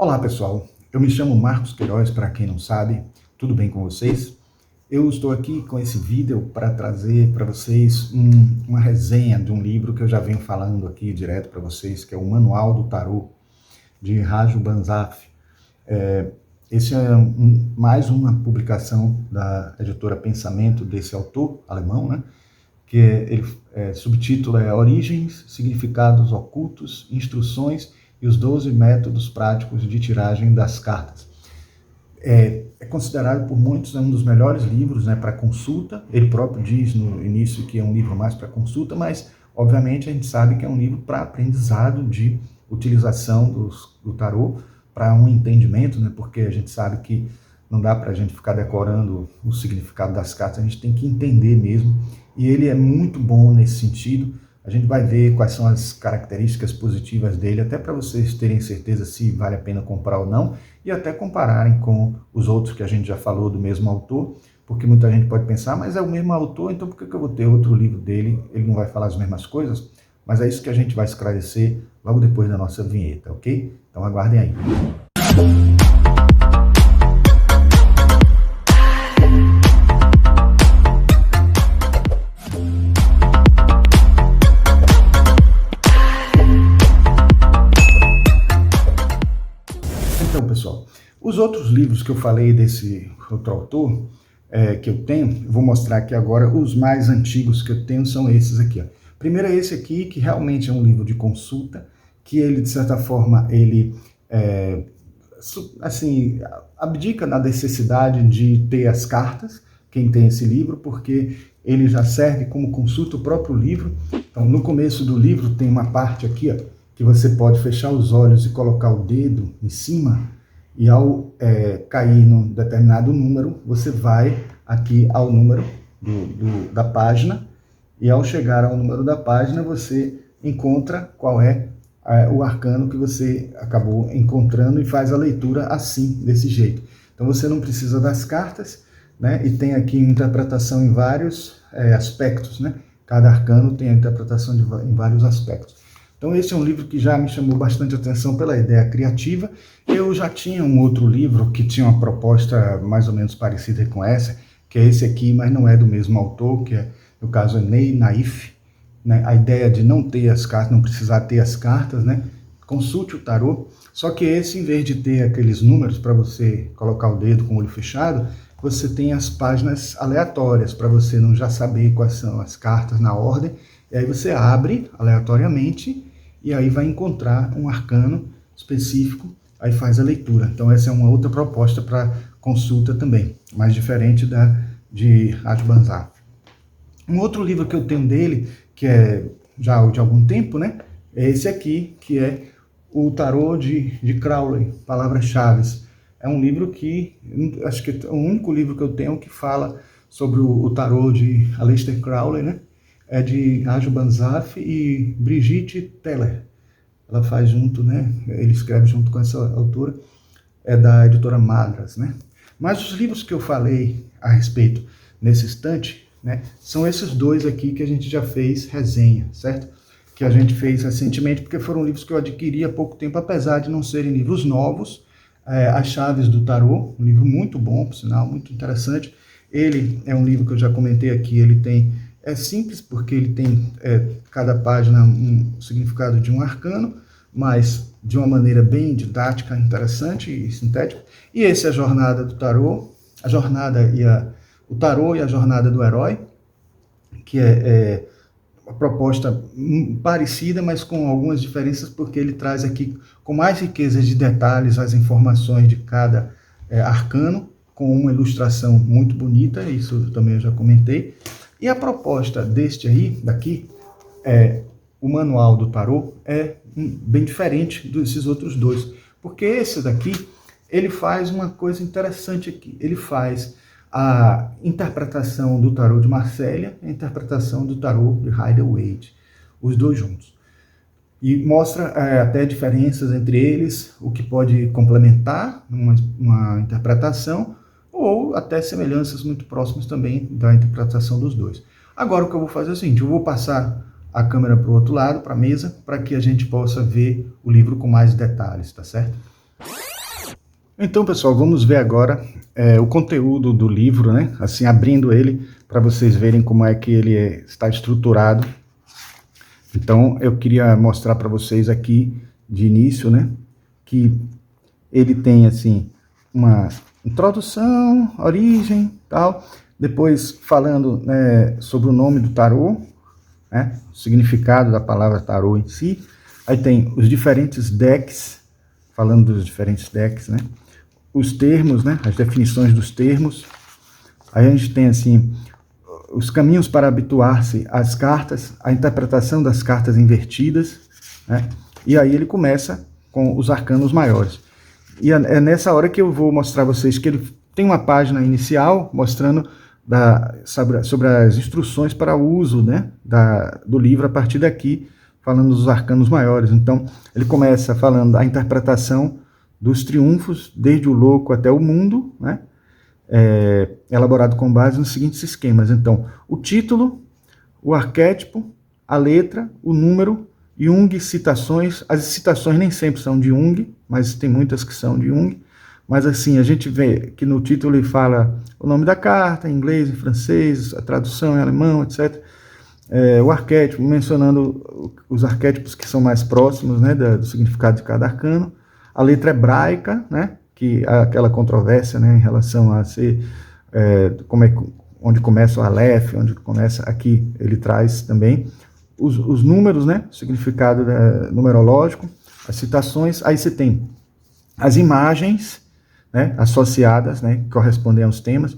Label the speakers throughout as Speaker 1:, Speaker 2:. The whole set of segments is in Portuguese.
Speaker 1: Olá pessoal, eu me chamo Marcos Queiroz, para quem não sabe, tudo bem com vocês? Eu estou aqui com esse vídeo para trazer para vocês uma resenha de um livro que eu já venho falando aqui direto para vocês, que é o Manual do Tarô, de Raju Banzaf. Esse é mais uma publicação da editora Pensamento desse autor alemão, né? Subtítulo é Origens, Significados Ocultos, Instruções e os 12 Métodos Práticos de Tiragem das Cartas. É considerado por muitos um dos melhores livros, né, para consulta. Ele próprio diz no início que é um livro mais para consulta, mas obviamente a gente sabe que é um livro para aprendizado de utilização do tarô, para um entendimento, né, porque a gente sabe que não dá para a gente ficar decorando o significado das cartas, a gente tem que entender mesmo, e ele é muito bom nesse sentido. A gente vai ver quais são as características positivas dele, até para vocês terem certeza se vale a pena comprar ou não, e até compararem com os outros que a gente já falou do mesmo autor, porque muita gente pode pensar, mas é o mesmo autor, então por que eu vou ter outro livro dele? Ele não vai falar as mesmas coisas? Mas é isso que a gente vai esclarecer logo depois da nossa vinheta, ok? Então aguardem aí. Então, pessoal, os outros livros que eu falei desse outro autor, que eu tenho, vou mostrar aqui agora, os mais antigos que eu tenho são esses aqui, ó. Primeiro é esse aqui, que realmente é um livro de consulta, que ele, de certa forma, ele, assim, abdica na necessidade de ter as cartas, quem tem esse livro, porque ele já serve como consulta o próprio livro. Então, no começo do livro tem uma parte aqui, ó, que você pode fechar os olhos e colocar o dedo em cima, e ao cair num determinado número, você vai aqui ao número da página, e ao chegar ao número da página, você encontra qual é o arcano que você acabou encontrando e faz a leitura assim, desse jeito. Então você não precisa das cartas, né? E tem aqui interpretação em vários aspectos, né? Cada arcano tem a interpretação em vários aspectos. Então esse é um livro que já me chamou bastante atenção pela ideia criativa. Eu já tinha um outro livro que tinha uma proposta mais ou menos parecida com essa, que é esse aqui, mas não é do mesmo autor, que no caso é Ney Naif, né? A ideia de não ter as cartas, não precisar ter as cartas, né? Consulte o tarô. Só que esse, em vez de ter aqueles números para você colocar o dedo com o olho fechado, você tem as páginas aleatórias, para você não já saber quais são as cartas na ordem. E aí você abre aleatoriamente e aí vai encontrar um arcano específico, aí faz a leitura. Então essa é uma outra proposta para consulta também, mais diferente de Raju Banzaf. Um outro livro que eu tenho dele, que é já de algum tempo, né? É esse aqui, que é o Tarô de Crowley, Palavras-Chave. É um livro que, acho que é o único livro que eu tenho que fala sobre o tarô de Aleister Crowley, né? É de Raju Banzaf e Brigitte Teller. Ela faz junto, né? Ele escreve junto com essa autora, é da editora Madras, né? Mas os livros que eu falei a respeito nesse instante, né, são esses dois aqui que a gente já fez resenha, certo? Que a gente fez recentemente, porque foram livros que eu adquiri há pouco tempo, apesar de não serem livros novos. As Chaves do Tarô, um livro muito bom, por sinal, muito interessante. Ele é um livro que eu já comentei aqui, ele tem... É simples, porque ele tem cada página um significado de um arcano, mas de uma maneira bem didática, interessante e sintética. E esse é a Jornada do Tarô, o Tarô e a Jornada do Herói, que é uma proposta parecida, mas com algumas diferenças, porque ele traz aqui com mais riqueza de detalhes as informações de cada arcano, com uma ilustração muito bonita, isso também eu já comentei. E a proposta daqui, o Manual do Tarô, é bem diferente desses outros dois, porque esse daqui, ele faz uma coisa interessante aqui, ele faz a interpretação do tarô de Marselha e a interpretação do tarô de Rider-Waite, os dois juntos. E mostra até diferenças entre eles, o que pode complementar uma interpretação, ou até semelhanças muito próximas também da interpretação dos dois. Agora o que eu vou fazer é o seguinte, eu vou passar a câmera para o outro lado, para a mesa, para que a gente possa ver o livro com mais detalhes, tá certo? Então, pessoal, vamos ver agora o conteúdo do livro, né? Assim, abrindo ele para vocês verem como é que ele está estruturado. Então, eu queria mostrar para vocês aqui de início, né? Que ele tem, assim, uma introdução, origem, tal. Depois, falando, né, sobre o nome do tarô, né? O significado da palavra tarô em si. Aí tem os diferentes decks, falando dos diferentes decks, né? Os termos, né? As definições dos termos. Aí a gente tem, assim, os caminhos para habituar-se às cartas, a interpretação das cartas invertidas, né? E aí ele começa com os arcanos maiores. E é nessa hora que eu vou mostrar a vocês que ele tem uma página inicial mostrando sobre as instruções para o uso, né, do livro a partir daqui, falando dos arcanos maiores. Então, ele começa falando da interpretação dos triunfos, desde o louco até o mundo, né, elaborado com base nos seguintes esquemas. Então, o título, o arquétipo, a letra, o número, Jung, citações. As citações nem sempre são de Jung, mas tem muitas que são de Jung. Mas assim, a gente vê que no título ele fala o nome da carta, em inglês, em francês, a tradução em alemão, etc. O arquétipo, mencionando os arquétipos que são mais próximos, né, do significado de cada arcano. A letra hebraica, né, que há aquela controvérsia, né, em relação a ser, onde começa o Aleph, onde começa, aqui ele traz também os números, né, o significado numerológico, as citações. Aí você tem as imagens, né, associadas, né, que correspondem aos temas,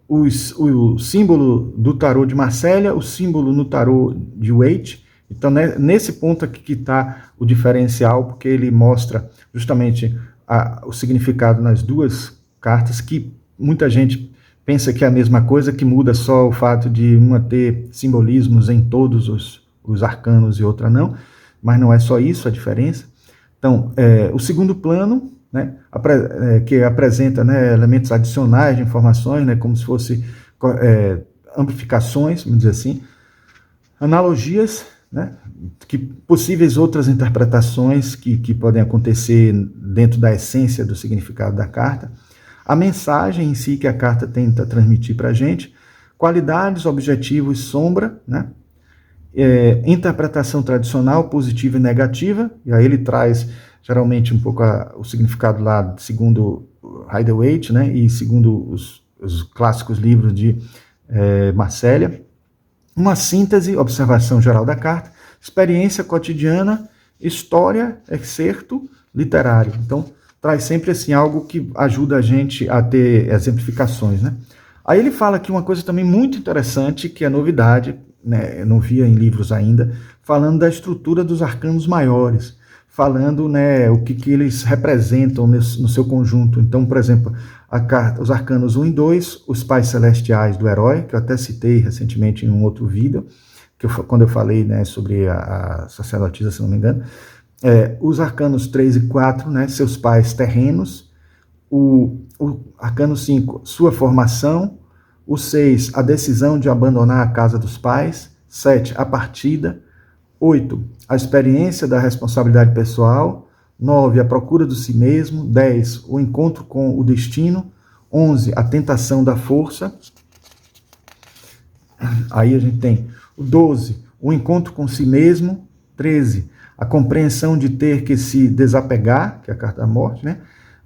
Speaker 1: o símbolo do tarô de Marsella, o símbolo no tarô de Waite. Então, né, nesse ponto aqui que está o diferencial, porque ele mostra justamente o significado nas duas cartas, que muita gente pensa que é a mesma coisa, que muda só o fato de uma ter simbolismos em todos os arcanos e outra não, mas não é só isso a diferença. Então, o segundo plano, né, que apresenta, né, elementos adicionais de informações, né, como se fosse amplificações, vamos dizer assim, analogias, né, que possíveis outras interpretações que podem acontecer dentro da essência do significado da carta, a mensagem em si que a carta tenta transmitir para a gente, qualidades, objetivos, sombra, né, interpretação tradicional, positiva e negativa, e aí ele traz geralmente um pouco o significado lá segundo Rider-Waite, né, e segundo os clássicos livros de Marsella. Uma síntese, observação geral da carta, experiência cotidiana, história, excerto literário. Então, traz sempre assim algo que ajuda a gente a ter exemplificações, né? Aí ele fala aqui uma coisa também muito interessante, que é novidade, né, eu não via em livros ainda, falando da estrutura dos arcanos maiores, falando, né, o que eles representam no seu conjunto. Então, por exemplo, os arcanos 1 e 2, os pais celestiais do herói, que eu até citei recentemente em um outro vídeo, quando eu falei, né, sobre a sacerdotisa, se não me engano. Os arcanos 3 e 4, né, seus pais terrenos. O arcano 5, sua formação. O 6, a decisão de abandonar a casa dos pais. 7, a partida. 8, a experiência da responsabilidade pessoal. 9, a procura do si mesmo. 10, o encontro com o destino. 11, a tentação da força. Aí a gente tem o 12, o encontro com si mesmo. 13, a compreensão de ter que se desapegar, que é a carta da morte, né?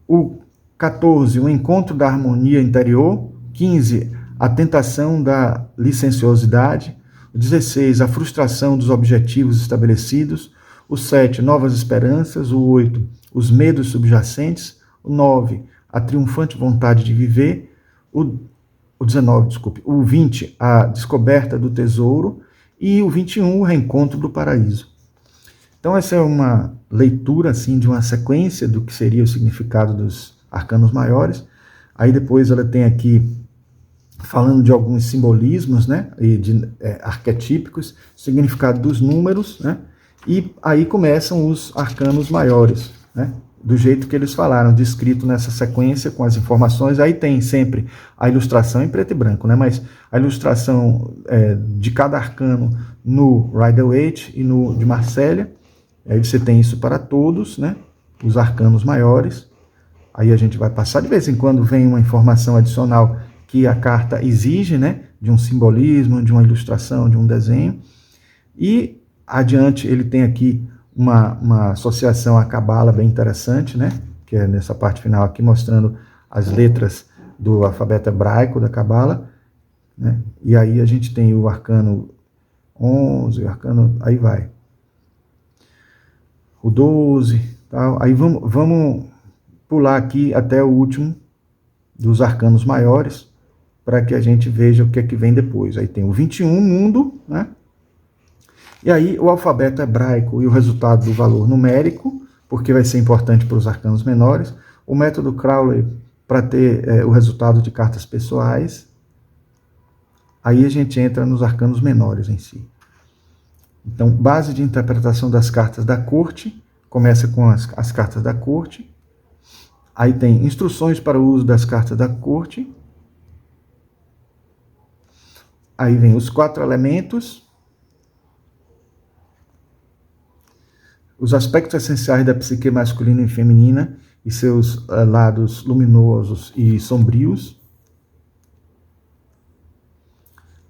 Speaker 1: O 14, o encontro da harmonia interior. 15, a tentação da licenciosidade. O 16, a frustração dos objetivos estabelecidos. O 7, novas esperanças. O 8, os medos subjacentes. O 9, a triunfante vontade de viver. O 19, desculpe. O 20, a descoberta do tesouro. E o 21, o reencontro do paraíso. Então essa é uma leitura assim de uma sequência do que seria o significado dos arcanos maiores. Aí depois ela tem aqui falando de alguns simbolismos, né, e arquetípicos, significado dos números, né, e aí começam os arcanos maiores, né, do jeito que eles falaram, descrito nessa sequência com as informações. Aí tem sempre a ilustração em preto e branco, né, mas a ilustração de cada arcano no Rider-Waite e no de Marsella. Aí você tem isso para todos, né, os arcanos maiores. Aí a gente vai passar, de vez em quando vem uma informação adicional que a carta exige, né? De um simbolismo, de uma ilustração, de um desenho. E adiante ele tem aqui uma associação à Cabala bem interessante, né? Que é nessa parte final aqui, mostrando as letras do alfabeto hebraico da Cabala, né? E aí a gente tem o arcano 11, o arcano, aí vai. O 12, tal. Aí vamos pular aqui até o último dos arcanos maiores, para que a gente veja o que é que vem depois. Aí tem o 21, mundo, né? E aí o alfabeto hebraico e o resultado do valor numérico, porque vai ser importante para os arcanos menores. O método Crowley para ter o resultado de cartas pessoais. Aí a gente entra nos arcanos menores em si. Então, base de interpretação das cartas da corte, começa com as cartas da corte. Aí tem instruções para o uso das cartas da corte. Aí vem os 4 elementos. Os aspectos essenciais da psique masculina e feminina e seus lados luminosos e sombrios.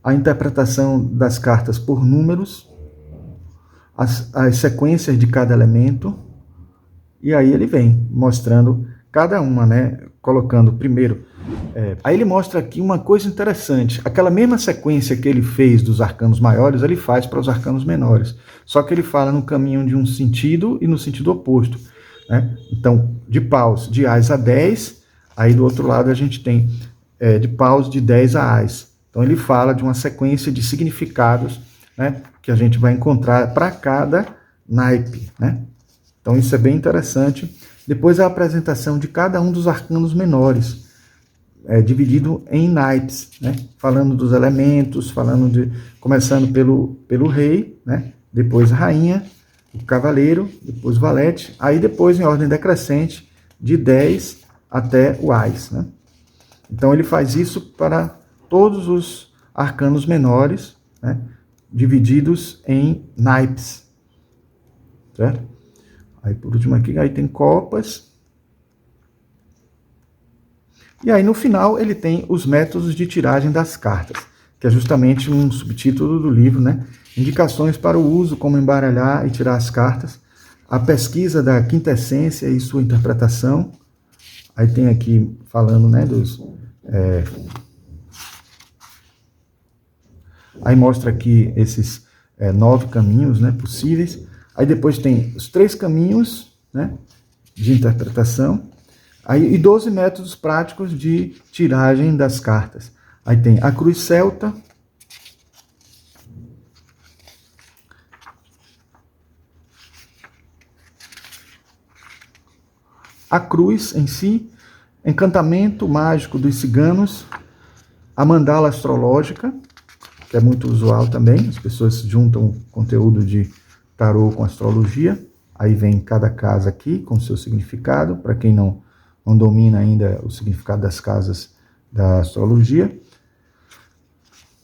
Speaker 1: A interpretação das cartas por números. As sequências de cada elemento. E aí ele vem mostrando cada uma, né? Colocando primeiro. Aí ele mostra aqui uma coisa interessante. Aquela mesma sequência que ele fez dos arcanos maiores, ele faz para os arcanos menores. Só que ele fala no caminho de um sentido e no sentido oposto, né? Então, de paus de Ás a 10, aí do outro lado a gente tem de paus de 10 a Ás. Então ele fala de uma sequência de significados, né, que a gente vai encontrar para cada naipe, né? Então isso é bem interessante. Depois a apresentação de cada um dos arcanos menores, dividido em naipes, né? Falando dos elementos, começando pelo rei, né? Depois a rainha, o cavaleiro, depois o valete, aí depois em ordem decrescente, de 10 até o Ás, né? Então ele faz isso para todos os arcanos menores, né? Divididos em naipes, certo? Aí por último aqui, aí tem copas. E aí no final ele tem os métodos de tiragem das cartas, que é justamente um subtítulo do livro, né? Indicações para o uso, como embaralhar e tirar as cartas, a pesquisa da quintessência e sua interpretação. Aí tem aqui falando, né, aí mostra aqui esses 9 caminhos, né, possíveis. Aí depois tem os 3 caminhos, né, de interpretação. Aí, e 12 métodos práticos de tiragem das cartas. Aí tem a cruz celta, a cruz em si, encantamento mágico dos ciganos, a mandala astrológica, que é muito usual também, as pessoas juntam conteúdo de tarô com astrologia, aí vem cada casa aqui com seu significado, para quem não domina ainda o significado das casas da astrologia.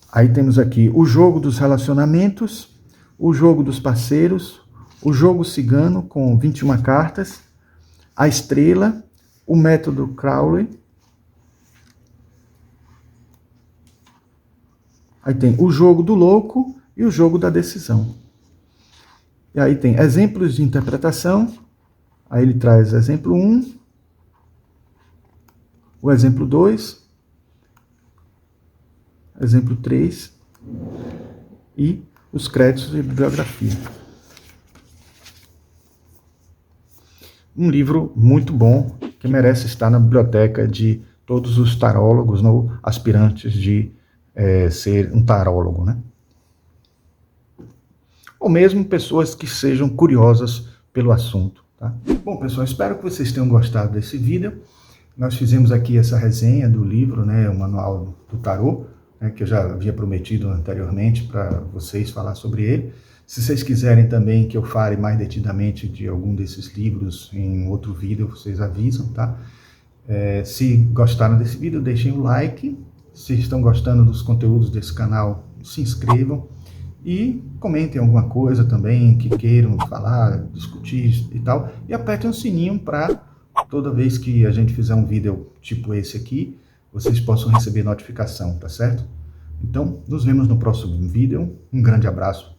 Speaker 1: Aí temos aqui o jogo dos relacionamentos, o jogo dos parceiros, o jogo cigano com 21 cartas, a estrela, o método Crowley. Aí tem o jogo do louco e o jogo da decisão. E aí tem exemplos de interpretação. Aí ele traz exemplo 1, o exemplo 2, exemplo 3 e os créditos de bibliografia. Um livro muito bom, que merece estar na biblioteca de todos os tarólogos, ou aspirantes de ser um tarólogo, né? Ou mesmo pessoas que sejam curiosas pelo assunto, tá? Bom, pessoal, espero que vocês tenham gostado desse vídeo. Nós fizemos aqui essa resenha do livro, né, o Manual do Tarô, né, que eu já havia prometido anteriormente para vocês falar sobre ele. Se vocês quiserem também que eu fale mais detidamente de algum desses livros em outro vídeo, vocês avisam, tá? Se gostaram desse vídeo, deixem o like. Se estão gostando dos conteúdos desse canal, se inscrevam. E comentem alguma coisa também que queiram falar, discutir e tal. E apertem o sininho para toda vez que a gente fizer um vídeo tipo esse aqui, vocês possam receber notificação, tá certo? Então, nos vemos no próximo vídeo. Um grande abraço.